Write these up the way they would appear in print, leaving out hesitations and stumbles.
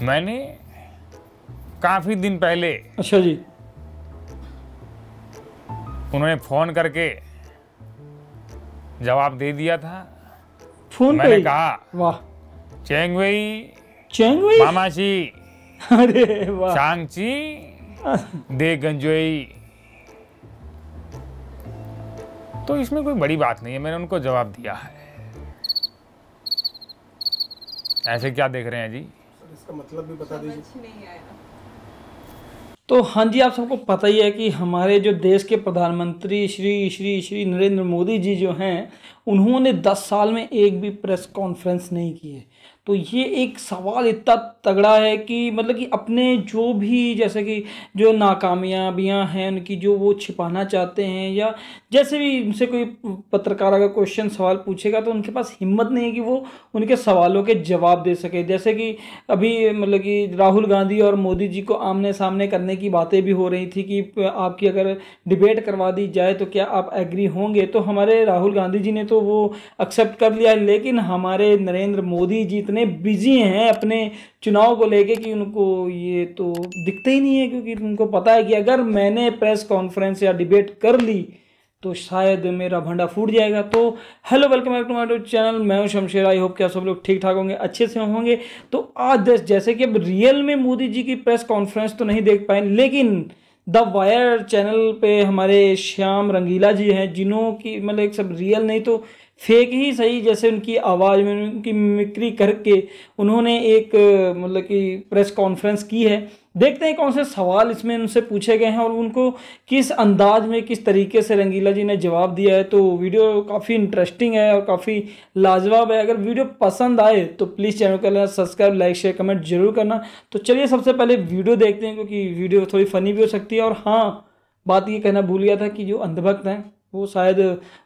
मैंने काफी दिन पहले, अच्छा जी, उन्होंने फोन करके जवाब दे दिया था। फोन पे मैंने कहा, वाह, चेंगवेई चेंगवेई, मामाची अरे वाह, चांगची दे गंजोई। तो इसमें कोई बड़ी बात नहीं है, मैंने उनको जवाब दिया है। ऐसे क्या देख रहे हैं जी? इसका मतलब भी बता दीजिए। तो हाँ जी, आप सबको पता ही है कि हमारे जो देश के प्रधानमंत्री श्री श्री श्री नरेंद्र मोदी जी जो हैं, उन्होंने 10 साल में एक भी प्रेस कॉन्फ्रेंस नहीं की है। तो ये एक सवाल इतना तगड़ा है कि मतलब कि अपने जो भी जैसे कि जो नाकामयाबियां हैं उनकी, जो वो छिपाना चाहते हैं, या जैसे भी उनसे कोई पत्रकार अगर क्वेश्चन सवाल पूछेगा तो उनके पास हिम्मत नहीं है कि वो उनके सवालों के जवाब दे सके। जैसे कि अभी मतलब कि राहुल गांधी और मोदी जी को आमने सामने करने की बातें भी हो रही थी कि आपकी अगर डिबेट करवा दी जाए तो क्या आप एग्री होंगे। तो हमारे राहुल गांधी जी ने तो वो एक्सेप्ट कर लिया है, लेकिन हमारे नरेंद्र मोदी जी इतने बिजी हैं अपने चुनाव को लेके कि उनको ये तो दिखते ही नहीं है, क्योंकि उनको पता है कि अगर मैंने प्रेस कॉन्फ्रेंस या डिबेट कर ली तो शायद मेरा भंडा फूट जाएगा। तो hello, welcome back to my YouTube channel. मैं हूं शमशेर। आई होप कि आप सब लोग ठीक ठाक होंगे, अच्छे से होंगे। तो आज जैसे कि अब रियल में मोदी जी की प्रेस कॉन्फ्रेंस तो नहीं देख पाए, लेकिन द वायर चैनल पे हमारे श्याम रंगीला जी हैं, जिन्हों की मतलब एक सब रियल नहीं तो फेक ही सही, जैसे उनकी आवाज़ में उनकी मिमिक्री करके उन्होंने एक मतलब कि प्रेस कॉन्फ्रेंस की है। देखते हैं कौन से सवाल इसमें उनसे पूछे गए हैं और उनको किस अंदाज में, किस तरीके से रंगीला जी ने जवाब दिया है। तो वीडियो काफ़ी इंटरेस्टिंग है और काफ़ी लाजवाब है। अगर वीडियो पसंद आए तो प्लीज़ चैनल को लेना सब्सक्राइब, लाइक, शेयर, कमेंट जरूर करना। तो चलिए सबसे पहले वीडियो देखते हैं, क्योंकि वीडियो थोड़ी फनी भी हो सकती है। और हाँ, बात ये कहना भूल गया था कि जो अंधभक्त हैं वो शायद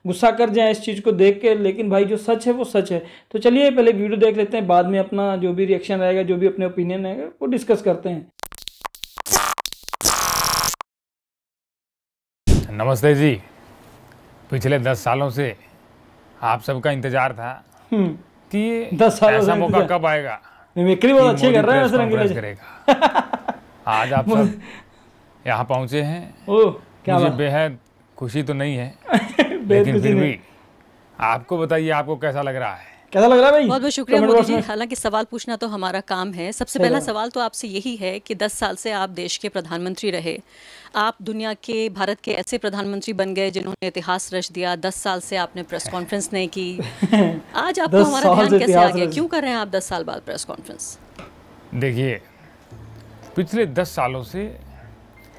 गुस्सा कर जाए इस चीज़ को देख के, लेकिन भाई जो सच है वो सच है। तो चलिए पहले वीडियो देख लेते हैं, बाद में अपना जो भी रिएक्शन रहेगा, जो भी अपने ओपिनियन रहेगा वो डिस्कस करते हैं। नमस्ते जी। पिछले 10 सालों से आप सबका इंतजार था कि 10 सालों ऐसा से मौका कब आएगा, मिमिक्री बहुत अच्छी कर रहे हैं वैसे रंगीला जी। करेगा। आज आप सब यहाँ पहुँचे हैं। ओह, क्या मुझे बात। बेहद खुशी तो नहीं है, लेकिन फिर भी आपको बताइए आपको कैसा लग रहा है। कैसा लग रहा है भाई? बहुत बहुत शुक्रिया कमेंट मोदी बॉक्स जी। में। हालांकि सवाल पूछना तो हमारा काम है। सबसे पहला सवाल तो आपसे यही है कि 10 साल से आप देश के प्रधानमंत्री रहे, आप दुनिया के, भारत के ऐसे प्रधानमंत्री बन गए जिन्होंने इतिहास रच दिया। 10 साल से आपने प्रेस कॉन्फ्रेंस नहीं की। आज आपको हमारा ध्यान कैसे आ गया? क्यों कर रहे हैं आप 10 साल बाद प्रेस कॉन्फ्रेंस? देखिए, पिछले 10 सालों से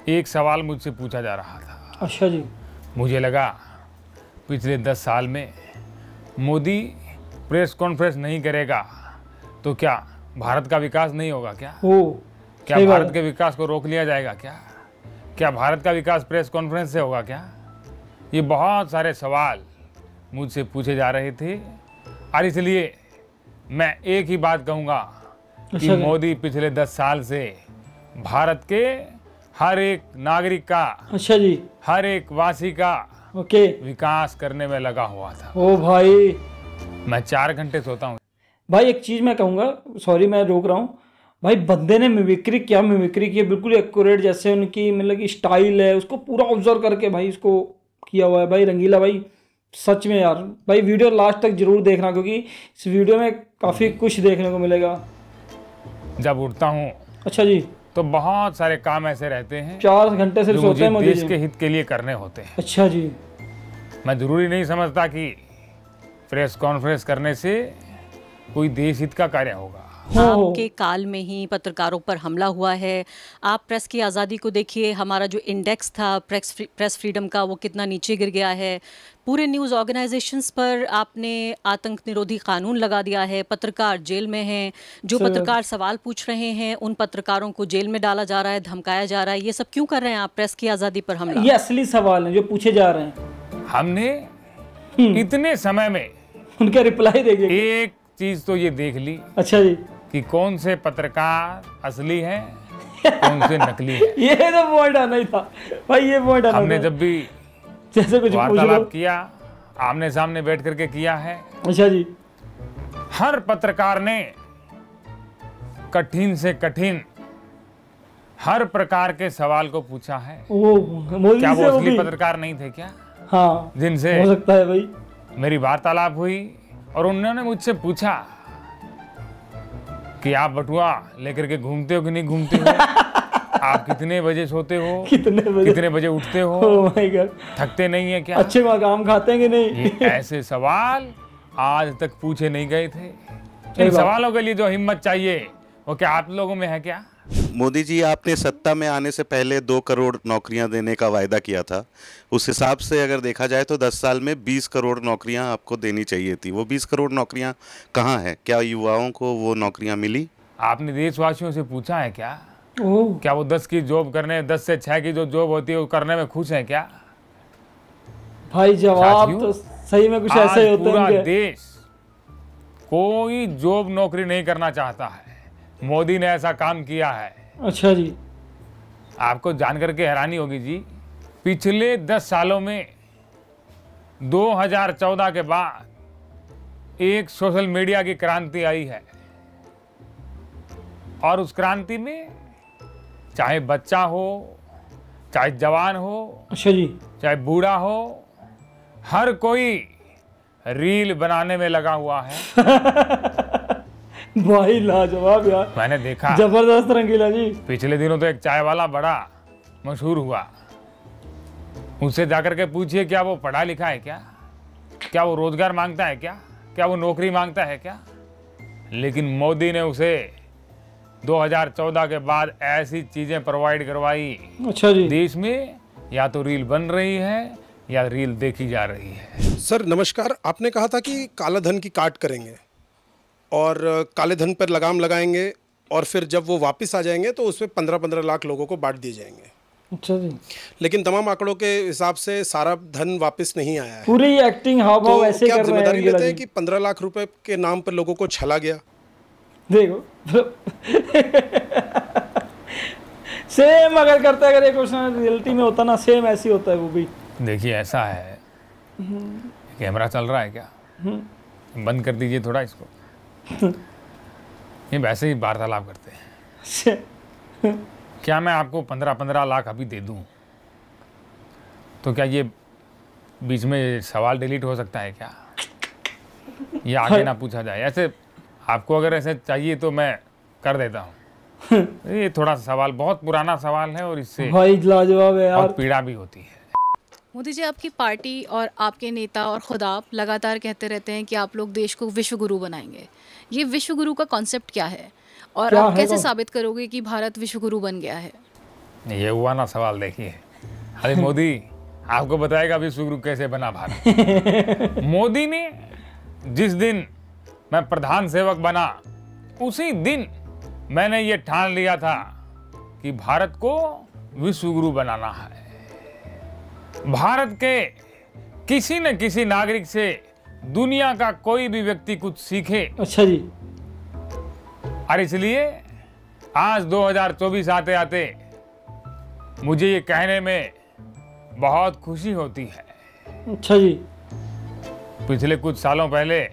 एक सवाल मुझसे पूछा जा रहा था। अच्छा जी। मुझे लगा पिछले 10 साल में मोदी प्रेस कॉन्फ्रेंस नहीं करेगा तो क्या भारत का विकास नहीं होगा क्या? क्या भारत के विकास को रोक लिया जाएगा क्या भारत का विकास प्रेस कॉन्फ्रेंस से होगा क्या? ये बहुत सारे सवाल मुझसे पूछे जा रहे थे, और इसलिए मैं एक ही बात कहूँगा कि मोदी पिछले 10 साल से भारत के हर एक नागरिक का, अच्छा जी, हर एक वासी का ओके विकास करने में लगा हुआ था। ओ भाई, मैं 4 घंटे सोता हूँ। भाई एक चीज़ मैं कहूँगा, सॉरी मैं रोक रहा हूँ भाई, बंदे ने मिमिक्री क्या मिमिक्री की है, बिल्कुल एक्यूरेट जैसे उनकी मतलब कि स्टाइल है, उसको पूरा ऑब्जर्व करके भाई इसको किया हुआ है भाई रंगीला भाई। सच में यार भाई, वीडियो लास्ट तक जरूर देखना, क्योंकि इस वीडियो में काफ़ी कुछ देखने को मिलेगा। जब उठता हूँ अच्छा जी, तो बहुत सारे काम ऐसे रहते हैं 4 घंटे से जो सोते हैं मुझे मोदी देश जी। के हित के लिए करने होते हैं। अच्छा जी। मैं जरूरी नहीं समझता कि प्रेस कॉन्फ्रेंस करने से कोई देश हित का कार्य होगा। आपके काल में ही पत्रकारों पर हमला हुआ है। आप प्रेस की आज़ादी को देखिए, हमारा जो इंडेक्स था प्रेस फ्रीडम का वो कितना नीचे गिर गया है। पूरे न्यूज़ ऑर्गेनाइजेशंस पर आपने आतंक निरोधी कानून लगा दिया है। पत्रकार जेल में हैं, जो पत्रकार सवाल पूछ रहे हैं उन पत्रकारों को जेल में डाला जा रहा है, धमकाया जा रहा है। ये सब क्यों कर रहे हैं आप? प्रेस की आज़ादी पर हमला। ये असली सवाल है जो पूछे जा रहे हैं। हमने इतने समय में उनका रिप्लाई देखिए। एक चीज तो ये देख ली। अच्छा जी, कि कौन से पत्रकार असली हैं, कौन से नकली हैं। ये तो पॉइंट आना ही था भाई, ये पॉइंट आना। हमने जब भी जैसे कुछ वार्तालाप किया, आमने सामने बैठ करके किया है। अच्छा जी। हर पत्रकार ने कठिन से कठिन हर प्रकार के सवाल को पूछा है। मोदी क्या से वो असली पत्रकार नहीं थे क्या? हाँ, जिनसे हो सकता है भाई मेरी वार्तालाप हुई और उन्होंने मुझसे पूछा कि आप बटुआ लेकर के घूमते हो कि नहीं घूमते हो, आप कितने बजे सोते हो, कितने बजे उठते हो, ओह माय गॉड, थकते नहीं है क्या, अच्छे मकाम खाते हैं कि नहीं? ये ऐसे सवाल आज तक पूछे नहीं गए थे। इन सवालों के लिए जो हिम्मत चाहिए वो क्या आप लोगों में है क्या? मोदी जी, आपने सत्ता में आने से पहले 2 करोड़ नौकरियां देने का वायदा किया था। उस हिसाब से अगर देखा जाए तो 10 साल में 20 करोड़ नौकरियां आपको देनी चाहिए थी। वो 20 करोड़ नौकरियां कहाँ हैं? क्या युवाओं को वो नौकरियां मिली? आपने देशवासियों से पूछा है क्या? क्या वो 10 की जॉब करने, 10 से 6 की जो जॉब होती है वो करने में खुश है क्या? भाई जवाब तो सही में कुछ ऐसे ही होते हैं। पूरा देश कोई जॉब नौकरी नहीं करना चाहता है, मोदी ने ऐसा काम किया है। अच्छा जी। आपको जानकर के हैरानी होगी जी, पिछले 10 सालों में 2014 के बाद एक सोशल मीडिया की क्रांति आई है और उस क्रांति में चाहे बच्चा हो, चाहे जवान हो, अच्छा जी, चाहे बूढ़ा हो, हर कोई रील बनाने में लगा हुआ है। भाई लाजवाब यार, मैंने देखा, जबरदस्त रंगीला जी। पिछले दिनों तो एक चाय वाला बड़ा मशहूर हुआ, उससे जाकर के पूछिए क्या वो पढ़ा लिखा है क्या वो रोजगार मांगता है क्या वो नौकरी मांगता है क्या? लेकिन मोदी ने उसे 2014 के बाद ऐसी चीजें प्रोवाइड करवाई। अच्छा जी। देश में या तो रील बन रही है या रील देखी जा रही है। सर नमस्कार, आपने कहा था कि काला धन की काट करेंगे और काले धन पर लगाम लगाएंगे और फिर जब वो वापस आ जाएंगे तो उसमें 15-15 लाख लोगों को बांट दिए जाएंगे। अच्छा जी। लेकिन तमाम आंकड़ों के हिसाब से सारा धन वापस नहीं आया है। पूरी एक्टिंग हाव भाव ऐसे क्या कर रहे हैं। जिम्मेदारी लेते हैं कि 15 लाख रुपए के नाम पर लोगों को छला गया? देखो सेम अगर करते, अगर ये क्वेश्चन रियलिटी में होता ना, सेम ऐसी होता है वो भी। देखिए ऐसा है, कैमरा चल रहा है क्या? बंद कर दीजिए थोड़ा इसको। ये वैसे ही वार्तालाप करते हैं। क्या मैं आपको 15-15 लाख अभी दे दूं तो क्या ये बीच में सवाल डिलीट हो सकता है क्या? ये आगे ना पूछा जाए। ऐसे आपको अगर ऐसे चाहिए तो मैं कर देता हूँ। ये थोड़ा सा सवाल बहुत पुराना सवाल है और इससे भाई लाजवाब है यार, बहुत पीड़ा भी होती है। मोदी जी, आपकी पार्टी और आपके नेता और खुद आप लगातार कहते रहते हैं कि आप लोग देश को विश्व गुरु बनाएंगे। ये विश्व गुरु का कॉन्सेप्ट क्या है और आप कैसे साबित करोगे कि भारत विश्व गुरु बन गया है? ये हुआ ना सवाल। देखिए, अरे मोदी आपको बताएगा विश्व गुरु कैसे बना भारत। मोदी ने जिस दिन मैं प्रधान सेवक बना उसी दिन मैंने ये ठान लिया था कि भारत को विश्व गुरु बनाना है। भारत के किसी न किसी नागरिक से दुनिया का कोई भी व्यक्ति कुछ सीखे। अच्छा जी। और इसलिए आज 2024 आते आते मुझे ये कहने में बहुत खुशी होती है। अच्छा जी। पिछले कुछ सालों पहले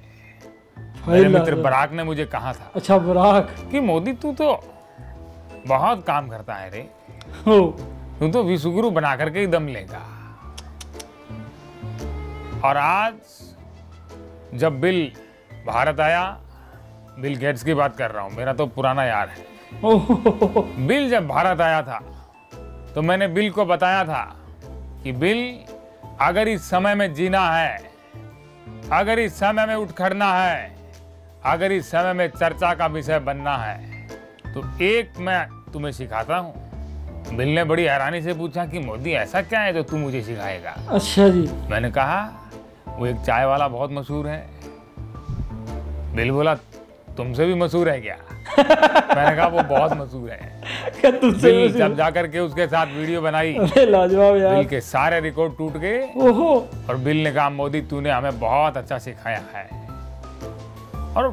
मेरे मित्र बराक ने मुझे कहा था। अच्छा, बराक, कि मोदी तू तो बहुत काम करता है रे, तू तो विश्व गुरु बना करके ही दम लेगा। और आज जब बिल भारत आया, बिल गेट्स की बात कर रहा हूं, मेरा तो पुराना यार है। बिल जब भारत आया था तो मैंने बिल को बताया था कि बिल, अगर इस समय में जीना है, अगर इस समय में उठ खड़ना है, अगर इस समय में चर्चा का विषय बनना है तो एक मैं तुम्हें सिखाता हूँ। बिल ने बड़ी हैरानी से पूछा कि मोदी ऐसा क्या है जो तू मुझे सिखाएगा? अच्छा जी। मैंने कहा वो एक चाय वाला बहुत मशहूर है। बिल बोला तुमसे भी मशहूर है क्या? मैंने कहा वो बहुत मशहूर है। बिल जब जाकर के उसके साथ वीडियो बनाई, लाजवाब यार, बिल के सारे रिकॉर्ड टूट गए। और बिल ने कहा मोदी तूने हमें बहुत अच्छा सिखाया है। और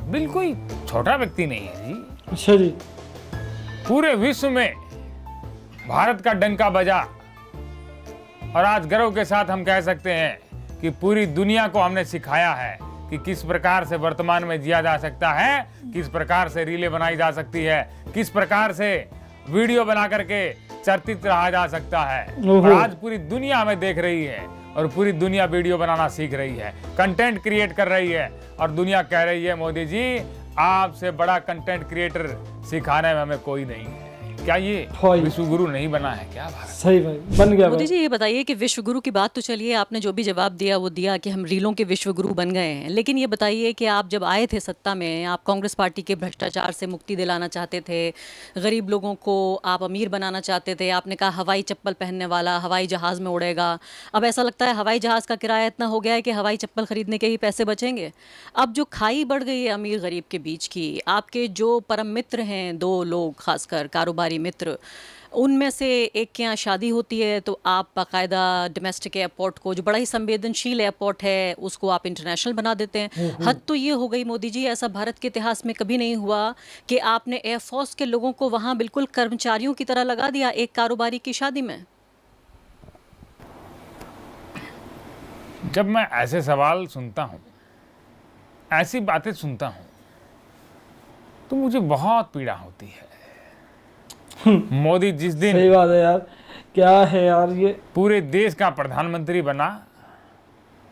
बिल कोई छोटा व्यक्ति नहीं है जी। अच्छा जी। पूरे विश्व में भारत का डंका बजा और आज गर्व के साथ हम कह सकते हैं कि पूरी दुनिया को हमने सिखाया है कि किस प्रकार से वर्तमान में जिया जा सकता है, किस प्रकार से रीलें बनाई जा सकती है, किस प्रकार से वीडियो बना करके चर्चित रहा जा सकता है। और आज पूरी दुनिया हमें देख रही है और पूरी दुनिया वीडियो बनाना सीख रही है, कंटेंट क्रिएट कर रही है और दुनिया कह रही है मोदी जी आपसे बड़ा कंटेंट क्रिएटर सिखाने में हमें कोई नहीं है। क्या ये विश्व गुरु नहीं बना है क्या भारत? सही भाई, बन गया। मोदी जी ये बताइए कि विश्व गुरु की बात तो चलिए आपने जो भी जवाब दिया वो दिया कि हम रीलों के विश्व गुरु बन गए हैं, लेकिन ये बताइए कि आप जब आए थे सत्ता में, आप कांग्रेस पार्टी के भ्रष्टाचार से मुक्ति दिलाना चाहते थे, गरीब लोगों को आप अमीर बनाना चाहते थे, आपने कहा हवाई चप्पल पहनने वाला हवाई जहाज़ में उड़ेगा। अब ऐसा लगता है हवाई जहाज़ का किराया इतना हो गया है कि हवाई चप्पल खरीदने के ही पैसे बचेंगे। अब जो खाई बढ़ गई है अमीर गरीब के बीच की, आपके जो परम मित्र हैं, 2 लोग खासकर कारोबारी मित्र, उनमें से एक के यहाँ शादी होती है तो आप बाकायदा डोमेस्टिक एयरपोर्ट को, जो बड़ा ही संवेदनशील एयरपोर्ट है, उसको आप इंटरनेशनल बना देते हैं। हद तो ये हो गई मोदी जी, ऐसा भारत के इतिहास में कभी नहीं हुआ कि आपने एयरफोर्स के लोगों को वहाँ बिल्कुल कर्मचारियों की तरह लगा दिया एक कारोबारी की शादी में। जब मैं ऐसे सवाल सुनता हूँ, ऐसी बातें सुनता हूँ, तो मुझे बहुत पीड़ा होती है। मोदी जिस दिन, सही बात है यार, क्या है यार ये, पूरे देश का प्रधानमंत्री बना,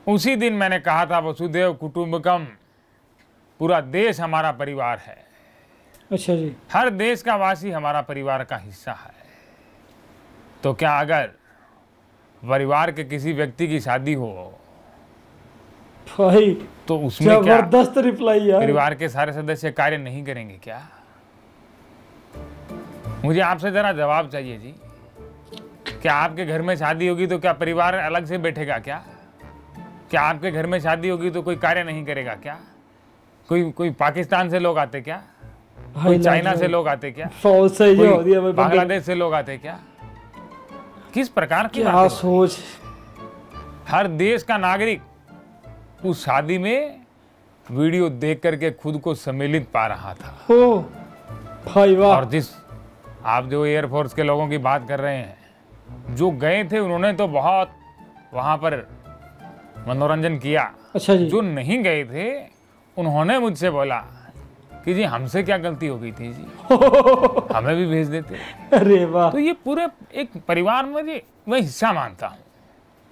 उसी दिन मैंने कहा था वसुधैव कुटुंबकम, पूरा देश हमारा परिवार है। अच्छा जी, हर देश का वासी हमारा परिवार का हिस्सा है। तो क्या अगर परिवार के किसी व्यक्ति की शादी हो भाई तो उसमें क्या जबरदस्त रिप्लाई यार, परिवार के सारे सदस्य कार्य नहीं करेंगे क्या? मुझे आपसे जरा जवाब चाहिए जी। क्या आपके घर में शादी होगी तो क्या परिवार अलग से बैठेगा क्या? क्या आपके घर में शादी होगी तो कोई कार्य नहीं करेगा क्या? कोई पाकिस्तान से लोग आते क्या? कोई चाइना से लोग आते क्या? कोई बांग्लादेश से लोग आते क्या? किस प्रकार की क्या सोच? हर देश का नागरिक उस शादी में वीडियो देख करके खुद को सम्मिलित पा रहा था। हो भाई वाह। और जिस आप जो एयरफोर्स के लोगों की बात कर रहे हैं, जो गए थे उन्होंने तो बहुत वहां पर मनोरंजन किया। अच्छा जी। जो नहीं गए थे उन्होंने मुझसे बोला कि जी हमसे क्या गलती हो गई थी जी, हमें भी भेज देते। अरे वाह। तो ये पूरे एक परिवार में मैं हिस्सा मानता हूँ।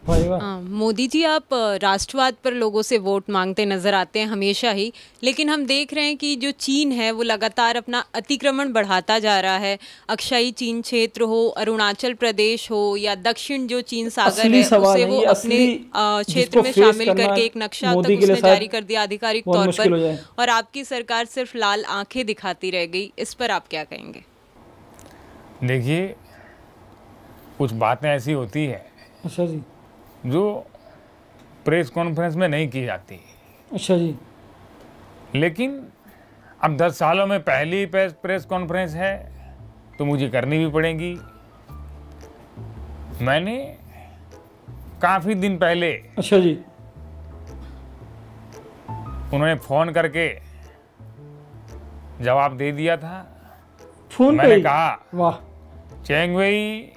मोदी जी, आप राष्ट्रवाद पर लोगों से वोट मांगते नजर आते हैं हमेशा ही, लेकिन हम देख रहे हैं कि जो चीन है वो लगातार अपना अतिक्रमण बढ़ाता जा रहा है। अक्षय चीन क्षेत्र हो, अरुणाचल प्रदेश हो या दक्षिण जो चीन सागर है, उसे वो अपने क्षेत्र में शामिल करके एक नक्शा तक उसने जारी कर दिया आधिकारिक तौर पर, और आपकी सरकार सिर्फ लाल आंखें दिखाती रह गई। इस पर आप क्या कहेंगे? देखिए, कुछ बातें ऐसी होती है अच्छा जी जो प्रेस कॉन्फ्रेंस में नहीं की जाती। अच्छा जी। लेकिन अब 10 सालों में पहली प्रेस कॉन्फ्रेंस है तो मुझे करनी भी पड़ेगी। मैंने काफी दिन पहले, अच्छा जी, उन्होंने फोन करके जवाब दे दिया था। फोन मैंने पे? कहा वाह, चेंगवेई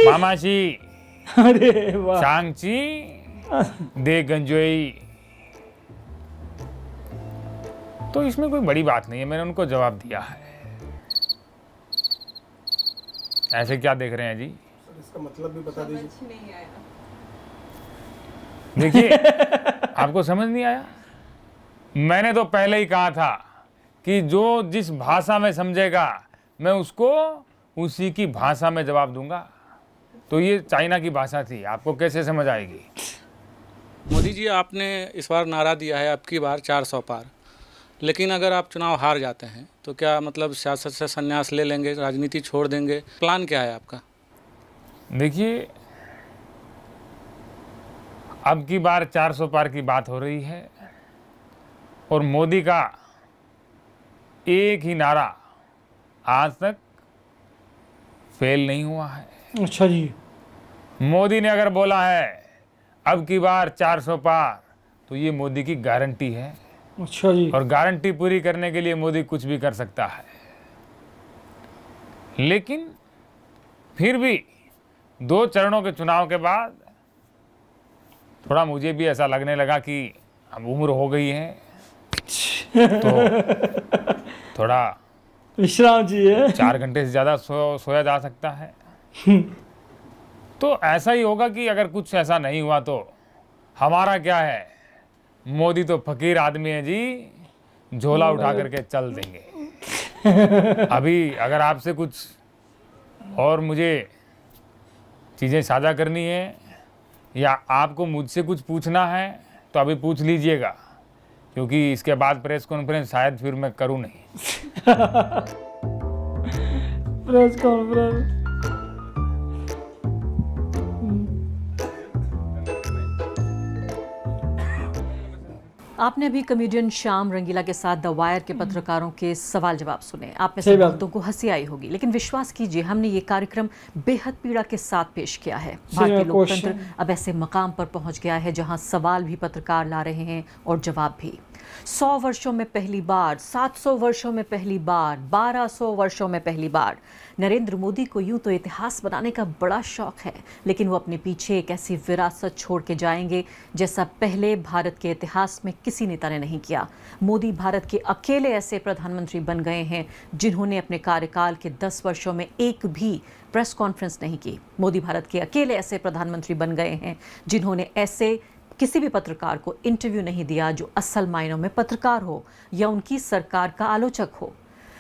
मामाशी, अरे वाह, चांगची दे गंजोई। तो इसमें कोई बड़ी बात नहीं है, मैंने उनको जवाब दिया है। ऐसे क्या देख रहे हैं जी? इसका मतलब भी बता दीजिए। देखिए, आपको समझ नहीं आया? मैंने तो पहले ही कहा था कि जो जिस भाषा में समझेगा मैं उसको उसी की भाषा में जवाब दूंगा। तो ये चाइना की भाषा थी, आपको कैसे समझ आएगी? मोदी जी, आपने इस बार नारा दिया है आपकी बार 400 पार, लेकिन अगर आप चुनाव हार जाते हैं तो क्या मतलब सियासत से संन्यास ले लेंगे, राजनीति छोड़ देंगे? प्लान क्या है आपका? देखिए, अब की बार 400 पार की बात हो रही है और मोदी का एक ही नारा आज तक फेल नहीं हुआ है। अच्छा जी। मोदी ने अगर बोला है अब की बार 400 पार, तो ये मोदी की गारंटी है। अच्छा जी। और गारंटी पूरी करने के लिए मोदी कुछ भी कर सकता है। लेकिन फिर भी 2 चरणों के चुनाव के बाद थोड़ा मुझे भी ऐसा लगने लगा कि अब उम्र हो गई है तो थोड़ा विश्राम चाहिए। 4 घंटे से ज़्यादा सोया जा सकता है। तो ऐसा ही होगा कि अगर कुछ ऐसा नहीं हुआ तो हमारा क्या है, मोदी तो फकीर आदमी है जी, झोला उठा करके चल देंगे। अभी अगर आपसे कुछ और मुझे चीज़ें साझा करनी है या आपको मुझसे कुछ पूछना है तो अभी पूछ लीजिएगा, क्योंकि इसके बाद प्रेस कॉन्फ्रेंस शायद फिर मैं करूं नहीं। प्रेस कॉन्फ्रेंस आपने अभी कॉमेडियन श्याम रंगीला के साथ द वायर के पत्रकारों के सवाल जवाब सुने। आप में से बहुतों को हंसी आई होगी, लेकिन विश्वास कीजिए हमने ये कार्यक्रम बेहद पीड़ा के साथ पेश किया है। भारतीय लोकतंत्र अब ऐसे मकाम पर पहुंच गया है जहां सवाल भी पत्रकार ला रहे हैं और जवाब भी। 100 वर्षों में पहली बार, 700 वर्षों में पहली बार, 1200 वर्षों में पहली बार। नरेंद्र मोदी को यूं तो इतिहास बनाने का बड़ा शौक है, लेकिन वो अपने पीछे एक ऐसी विरासत छोड़ के जाएंगे जैसा पहले भारत के इतिहास में किसी नेता ने नहीं किया। मोदी भारत के अकेले ऐसे प्रधानमंत्री बन गए हैं जिन्होंने अपने कार्यकाल के 10 वर्षों में एक भी प्रेस कॉन्फ्रेंस नहीं की। मोदी भारत के अकेले ऐसे प्रधानमंत्री बन गए हैं जिन्होंने ऐसे किसी भी पत्रकार को इंटरव्यू नहीं दिया जो असल मायनों में पत्रकार हो या उनकी सरकार का आलोचक हो।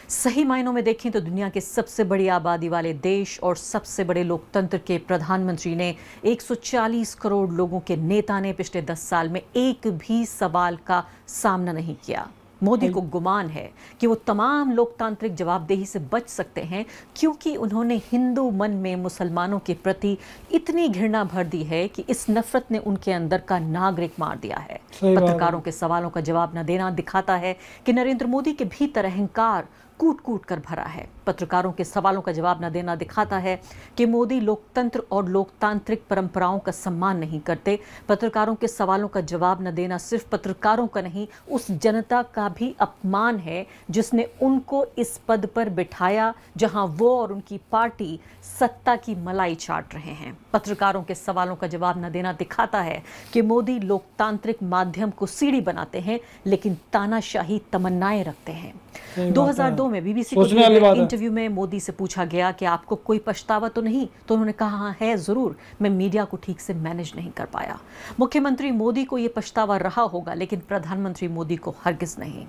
सही मायनों में देखें तो दुनिया के सबसे बड़ी आबादी वाले देश और सबसे बड़े लोकतंत्र के प्रधानमंत्री ने 140 करोड़ लोगों के नेता ने पिछले 10 साल में एक भी सवाल का सामना नहीं किया। मोदी को गुमान है कि वो तमाम लोकतांत्रिक जवाबदेही से बच सकते हैं क्योंकि उन्होंने हिंदू मन में मुसलमानों के प्रति इतनी घृणा भर दी है कि इस नफरत ने उनके अंदर का नागरिक मार दिया है। पत्रकारों के सवालों का जवाब न देना दिखाता है कि नरेंद्र मोदी के भीतर अहंकार कूट कूट कर भरा है। पत्रकारों के सवालों का जवाब न देना दिखाता है कि मोदी लोकतंत्र और लोकतांत्रिक परंपराओं का सम्मान नहीं करते। पत्रकारों के सवालों का जवाब न देना सिर्फ पत्रकारों का नहीं, उस जनता का भी अपमान है जिसने उनको इस पद पर बिठाया जहां वो और उनकी पार्टी सत्ता की मलाई चाट रहे हैं। पत्रकारों के सवालों का जवाब न देना दिखाता है कि मोदी लोकतांत्रिक माध्यम को सीढ़ी बनाते हैं लेकिन तानाशाही तमन्नाएं रखते हैं। 2002 में बीबीसी को इंटरव्यू में मोदी से पूछा गया कि आपको कोई पछतावा तो नहीं, तो उन्होंने कहा हाँ है जरूर, मैं मीडिया को ठीक से मैनेज नहीं कर पाया। मुख्यमंत्री मोदी को यह पछतावा रहा होगा लेकिन प्रधानमंत्री मोदी को हरगिज नहीं।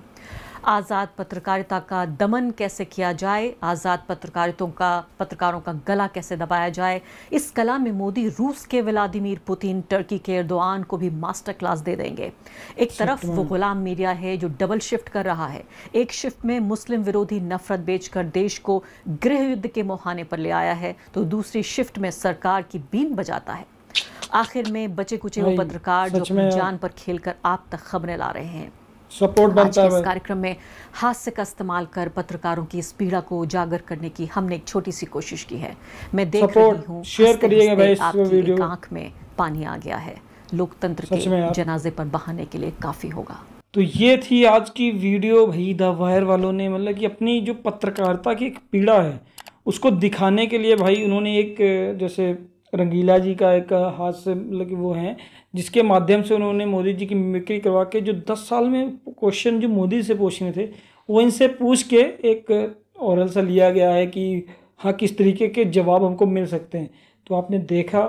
आज़ाद पत्रकारिता का दमन कैसे किया जाए, आज़ाद पत्रकारों का गला कैसे दबाया जाए, इस कला में मोदी रूस के व्लादिमीर पुतिन, टर्की के एर्दोआन को भी मास्टर क्लास दे देंगे। एक तरफ वो गुलाम मीडिया है जो डबल शिफ्ट कर रहा है, एक शिफ्ट में मुस्लिम विरोधी नफरत बेचकर देश को गृह युद्ध के मुहाने पर ले आया है, तो दूसरी शिफ्ट में सरकार की बीन बजाता है। आखिर में बचे कुचे वो पत्रकार जो अपनी जान पर खेलकर आप तक खबरें ला रहे हैं। सपोर्ट बनता है। इस कार्यक्रम में हास्य का इस्तेमाल कर पत्रकारों की इस पीड़ा को उजागर करने की हमने एक छोटी सी कोशिश की है। मैं देख रही हूँ शेयर करिएगा भाई इस वीडियो। एक आंख में पानी आ गया है, लोकतंत्र के जनाजे पर बहाने के लिए काफी होगा। तो ये थी आज की वीडियो भाई। द वायर वालों ने मतलब कि अपनी जो पत्रकारिता की एक पीड़ा है उसको दिखाने के लिए भाई उन्होंने एक जैसे रंगीला जी का एक हाथ से मतलब कि वो हैं जिसके माध्यम से उन्होंने मोदी जी की मिमिक्री करवा के जो 10 साल में क्वेश्चन जो मोदी से पूछने थे वो इनसे पूछ के एक ओरल सा लिया गया है कि हाँ किस तरीके के जवाब हमको मिल सकते हैं। तो आपने देखा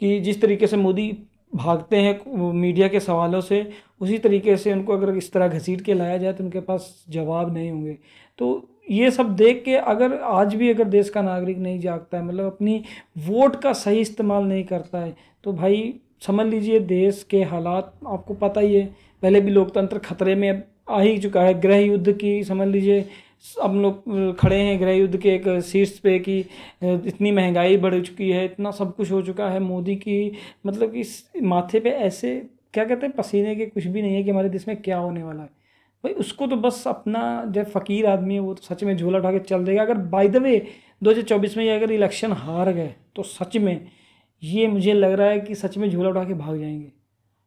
कि जिस तरीके से मोदी भागते हैं मीडिया के सवालों से, उसी तरीके से उनको अगर इस तरह घसीट के लाया जाए तो उनके पास जवाब नहीं होंगे। तो ये सब देख के अगर आज भी अगर देश का नागरिक नहीं जागता है, मतलब अपनी वोट का सही इस्तेमाल नहीं करता है, तो भाई समझ लीजिए देश के हालात आपको पता ही है। पहले भी लोकतंत्र खतरे में आ ही चुका है। गृह युद्ध की समझ लीजिए हम लोग खड़े हैं गृह युद्ध के एक शीर्ष पे कि इतनी महंगाई बढ़ चुकी है, इतना सब कुछ हो चुका है। मोदी की मतलब कि माथे पे ऐसे क्या कहते हैं पसीने के कुछ भी नहीं है कि हमारे देश में क्या होने वाला है। भाई उसको तो बस अपना जब फ़कीर आदमी है वो तो सच में झोला उठा के चल देगा। अगर बाय द वे 2024 में अगर इलेक्शन हार गए तो सच में ये मुझे लग रहा है कि सच में झोला उठा के भाग जाएंगे।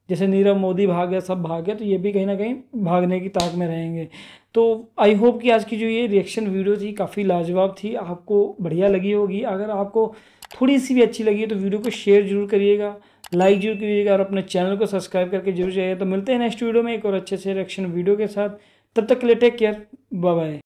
जैसे नीरव मोदी भाग गया, सब भाग गया, तो ये भी कहीं ना कहीं भागने की ताक में रहेंगे। तो आई होप कि आज की जो ये रिएक्शन वीडियो थी काफ़ी लाजवाब थी, आपको बढ़िया लगी होगी। अगर आपको थोड़ी सी भी अच्छी लगी है तो वीडियो को शेयर जरूर करिएगा, लाइक जरूर कीजिएगा और अपने चैनल को सब्सक्राइब करके जरूर जाइए। तो मिलते हैं नेक्स्ट वीडियो में एक और अच्छे से रिएक्शन वीडियो के साथ। तब तक के लिए टेक केयर, बाय बाय।